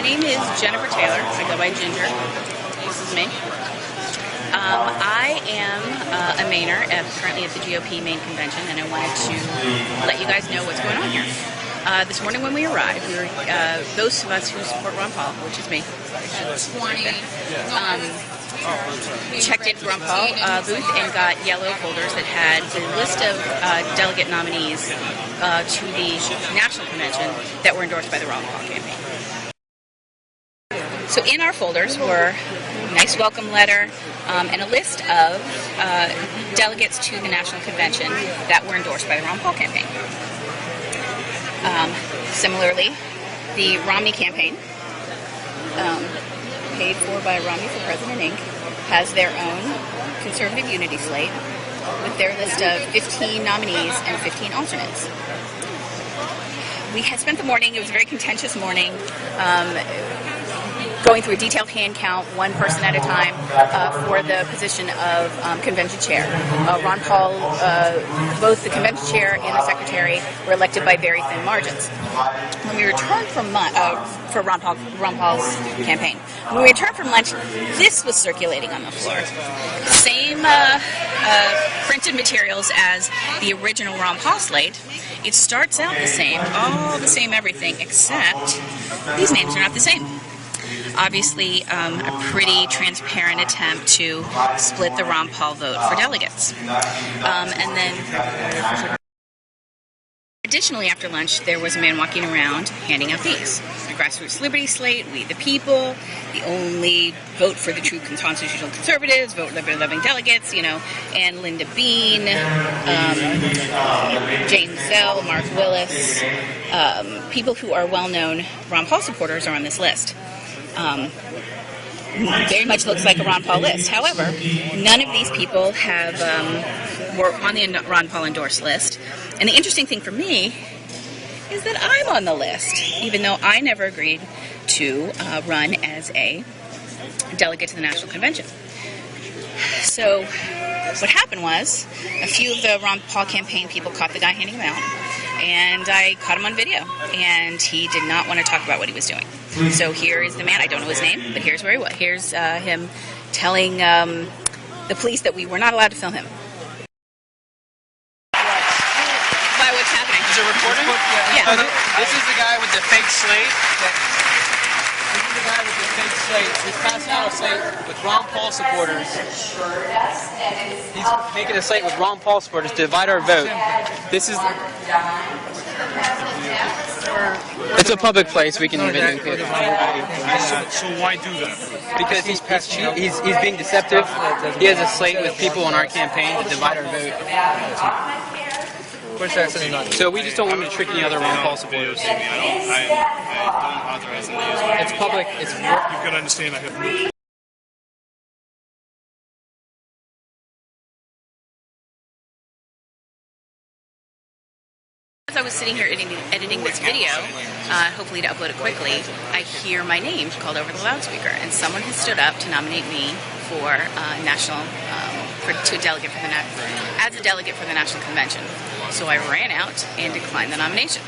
My name is Jennifer Taylor. I go by Ginger. This is me. I am a Mainer, currently at the GOP Maine convention, and I wanted to let you guys know what's going on here. This morning when we arrived, we were, those of us who support Ron Paul, which is me, checked into Ron Paul booth and got yellow folders that had the list of delegate nominees to the national convention that were endorsed by the Ron Paul campaign. So in our folders were a nice welcome letter and a list of delegates to the national convention that were endorsed by the Ron Paul campaign. Similarly, the Romney campaign, paid for by Romney for President Inc., has their own conservative unity slate with their list of 15 nominees and 15 alternates. We had spent the morning, it was a very contentious morning, going through a detailed hand count, one person at a time, for the position of convention chair. Ron Paul, both the convention chair and the secretary were elected by very thin margins. When we returned from for Ron Paul's campaign, when we returned from lunch, this was circulating on the floor. Same printed materials as the original Ron Paul slate. It starts out the same, all the same everything, except these names are not the same. Obviously, a pretty transparent attempt to split the Ron Paul vote for delegates. And then, additionally, after lunch, there was a man walking around handing out these. The Grassroots Liberty Slate, We the People, the only vote for the true constitutional conservatives, vote liberty-loving delegates, you know, and Linda Bean, Jane Zell, Mark Willis, people who are well-known Ron Paul supporters are on this list. Very much looks like a Ron Paul list. However, none of these people have were on the Ron Paul endorsed list. And the interesting thing for me is that I'm on the list, even though I never agreed to run as a delegate to the national convention. So what happened was a few of the Ron Paul campaign people caught the guy handing them out, and I caught him on video, and he did not want to talk about what he was doing. So here is the man. I don't know his name, but here's where he was. Here's him telling the police that we were not allowed to film him. Why? What's happening? Is it recording? Yeah. This is the guy with the fake slate. This is the guy with the fake slate. He's passing out a slate with Ron Paul supporters. He's making a slate with Ron Paul supporters to divide our vote. This is... It's a public place. We can even include it. So why do that? Because he's being deceptive. He has a slate with people on our campaign to divide our vote. So we just don't want to trick any other Ron Paul supporters. I don't authorize them to use it. It's public. It's You've got to understand I have. As I was sitting here editing this video, hopefully to upload it quickly, I hear my name called over the loudspeaker, and someone has stood up to nominate me for as a delegate for the national convention. So I ran out and declined the nomination.